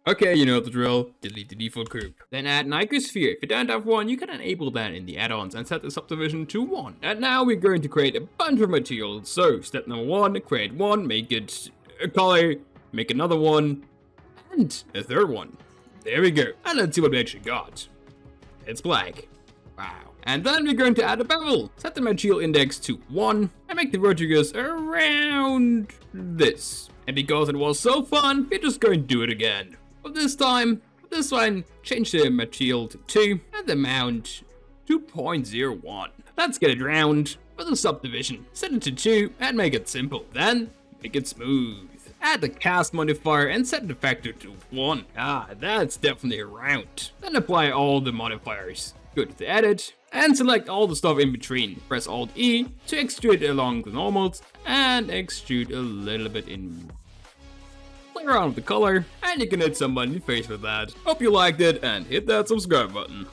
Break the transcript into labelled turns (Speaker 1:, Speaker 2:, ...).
Speaker 1: Okay, you know the drill. Delete the default group. Then add an icosphere. If you don't have one, you can enable that in the add-ons and set the subdivision to 1. And now we're going to create a bunch of materials. So step number 1, create one, make it a color, make another one, and a third one. There we go. And let's see what we actually got. It's black. Wow. And then we're going to add a bevel. Set the material index to 1 and make the vertices around this. And because it was so fun, we're just going to do it again. But this time, this one, change the material to 2 and the amount to 0.01. Let's get it round with a subdivision. Set it to 2 and make it simple. Then make it smooth. Add the cast modifier and set the factor to 1. Ah, that's definitely a round. Then apply all the modifiers. Go to the edit and select all the stuff in between. Press Alt E to extrude along the normals and extrude a little bit in. Play around with the color and you can hit somebody in the face with that. Hope you liked it and hit that subscribe button.